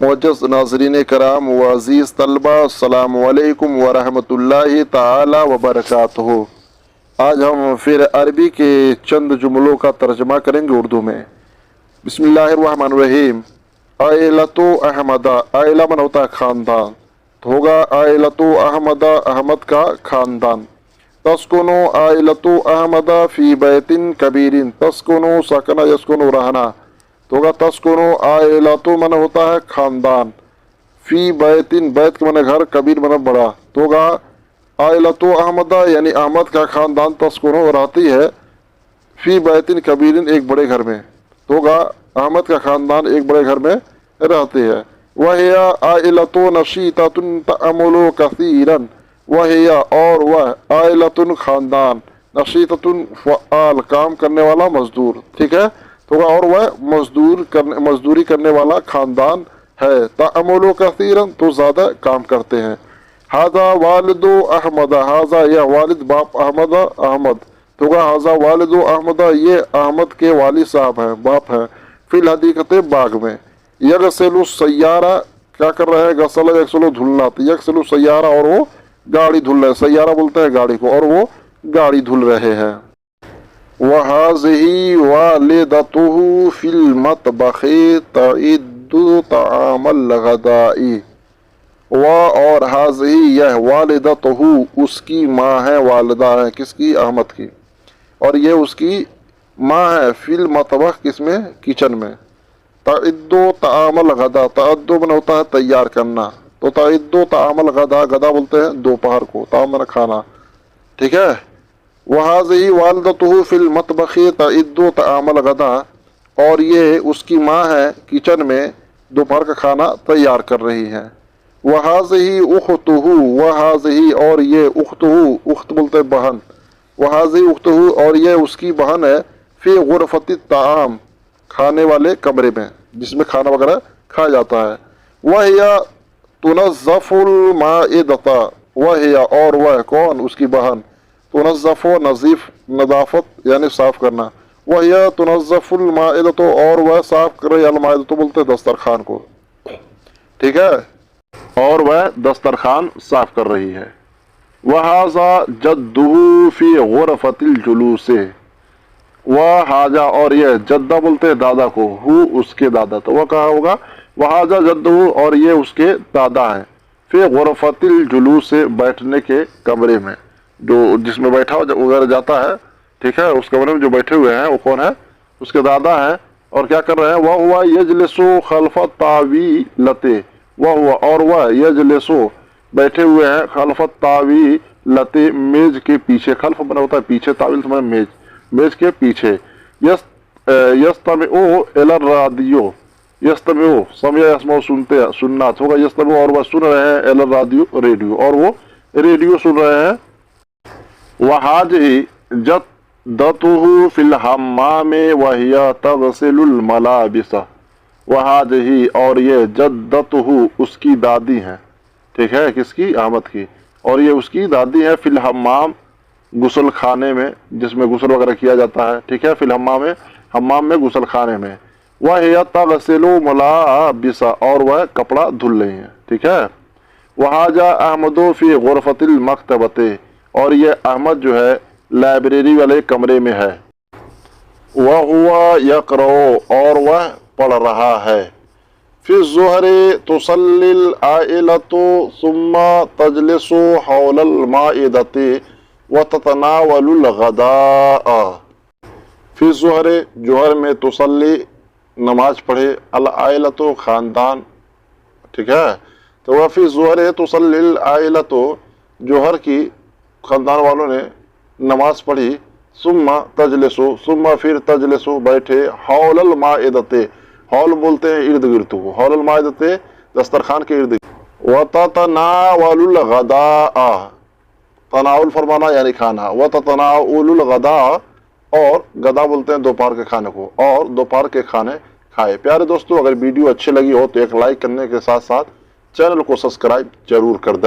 मुअज़्ज़ज़ नाज़रीन कराम व अज़ीज़ तलबा, अस्सलामु अलैकुम व रहमतुल्लाहि ताला व बरकातुहू। आज हम फिर अरबी के चंद जुमलों का तर्जमा करेंगे उर्दू में। बिस्मिल्लाहिर्रहमानिर्रहीम। आइलतु अहमदा, आइला मन होता है ख़ानदान, तो होगा आइलतु अहमदा, अहमद का ख़ानदान। तस्कुनु आइलतु अहमदा फ़ी बैतिन कबीरिन, तस्कुनु सकना यस्कुनु रहना, तो होगा तस्कुनु आइलतु मन होता है ख़ानदान, फ़ी बैतिन बैत के मन घर, कबीर मन बड़ा, तो होगा आइलतु अहमदा यानी अहमद का ख़ानदान तस्कुनु रहती है फ़ी बैतिन कबीरिन एक बड़े घर में, तो होगा अहमद का ख़ानदान एक बड़े घर में रहते हैं। वहिया आइलतु नशीततुन तअमुलु कसीरन, वहिया और वह आइलतुन ख़ानदान, नशीततुन फ़आल काम करने वाला मजदूर, ठीक है, तो और वह मजदूरी करने वाला ख़ानदान है। तअमुलु कसीरन तो ज़्यादा काम करते हैं। हाजा वालिदु अहमद, हाजा यह वालिद बाप अहमद, अहमद तो होगा हाजा वालिदु अहमद, ये अहमद के वालिद साहब हैं, बाप हैं। फिल हदीक़त बाग में। यगसिलु सय्यारा क्या कर रहे हैं, गसल यगसिलु धुलना, तो यगसिलु सय्यारा और वो गाड़ी धुल रहे हैं, सय्यारा बोलते हैं गाड़ी को, और वो गाड़ी धुल रहे हैं। वहाज़िही वालिदतुहु फिल मतबख़ि तइद्दु तआमल गदाई, व और हाज़िही यह वालिदतुहु उसकी माँ है, वालिदा है किसकी, अहमद की, और ये उसकी माँ है, फिल मतबख़ किसमें, किचन में। तइद्दु तआमल गदा, तअद्दु बन होता है तैयार करना, तो तइद्दु तआमल गदा, गदा बोलते हैं दोपहर को, तामन खाना, ठीक है। वहाज़िही वालिदतुहु फिल मतबख़ि तइद्दु तआमल गदा, और ये उसकी माँ है किचन में दोपहर का खाना तैयार कर रही है। वहाज़िही उख़्तुहु, वहाज़िही और ये उख़्तुहु, उख़्त बोलते हैं बहन, वहाज़िही उख़्तुहु और ये उसकी बहन है, फ़ी ग़ुरफ़ति ताआम खाने वाले कमरे में जिसमें खाना वगैरह खाया जाता है। वहिया तुनज़्ज़फ़ुल माइदता, वहिया और वह कौन, उसकी बहन, तुनज़्ज़फ़ु नज़ीफ़ नदाफ़त यानी साफ़ करना, वहिया तुनज़्ज़फ़ुल माइदतु और वह साफ़ कर रही, अल माइदतु बोलते हैं दस्तरखान को, ठीक है, और वह दस्तरखान साफ़ कर रही है। वहाज़ा जद्दुहु फ़ी ग़ुरफ़तिल जुलूसे, वह हाजा और यह जद्दा बोलते हैं दादा को, हु उसके दादा, तो वह कहा होगा वहाजा जद्दुहु और ये उसके दादा हैं, फ़ी ग़ुरफ़तिल जुलूसे बैठने के कमरे में, जो जिसमें बैठा वगैरह जाता है, ठीक है, उस कमरे में जो बैठे हुए हैं वो कौन है, उसके दादा हैं, और क्या कर रहे हैं, वह हुआ यजलिसु खल्फ़ तावीलते, वह हुआ और वह यजलिसु बैठे हुए हैं, खल्फ़ तावीलते मेज के पीछे, खल्फ़ बना होता है पीछे, तावील तो मेज, मेज के पीछे। यस्तमिउ इलर रादियो, यस्तमिउ समय यस्मउ सुनते सुनना, होगा यस्तमिउ और वह सुन रहे हैं, इलर रादियो रेडियो, और वो रेडियो सुन रहे हैं। वहाज़िही जद्दतुहु फिल हम्माम वहिया तग़सिलुल मलाबिस, वहाज़िही और ये जद्दतुहु उसकी दादी हैं, ठीक है, किसकी, अहमद की, और ये उसकी दादी है, फिल हम्माम गुसल खाने में जिसमें गुसल वगैरह किया जाता है, ठीक है, फिल हम्माम में गुसल खाने में। वहिया तग़सिलु मलाबिसा और वह कपड़ा धुल रही हैं, ठीक है। वहाजा अहमदु फ़ी ग़ुरफ़तिल मकतबते और ये अहमद जो है लाइब्रेरी वाले कमरे में है। वह हुआ यक़रअ और वह पढ़ रहा है। फ़ी ज़ुहरि तुसल्लिल आइलतु सुम्मा तजलिसु हौलल माइदति व ततनावलुल गदाअ। फ़ी ज़ुहरि जोहर में तुसल्ली नमाज पढ़े, अल आइलतु ख़ानदान, ठीक है, तो वह फ़ी ज़ुहरि तुसल्लिल आइलतु जोहर की ख़ानदान वालों ने नमाज पढ़ी, सुम्मा तजलिसु सुम्मा फिर तजलिसु बैठे, हौलल माइदते हौल बोलते हैं इर्द गिर्द को, हौलल माइदते दस्तरखान के इर्द, व ततनावलुल गदाअ तनाउल फरमाना यानी खाना, व ततनाउलुल गदाअ और गदा बोलते हैं दोपहर के खाने को, और दोपहर के खाने खाए। प्यारे दोस्तों, अगर वीडियो अच्छी लगी हो तो एक लाइक करने के साथ साथ चैनल को सब्सक्राइब जरूर कर दें।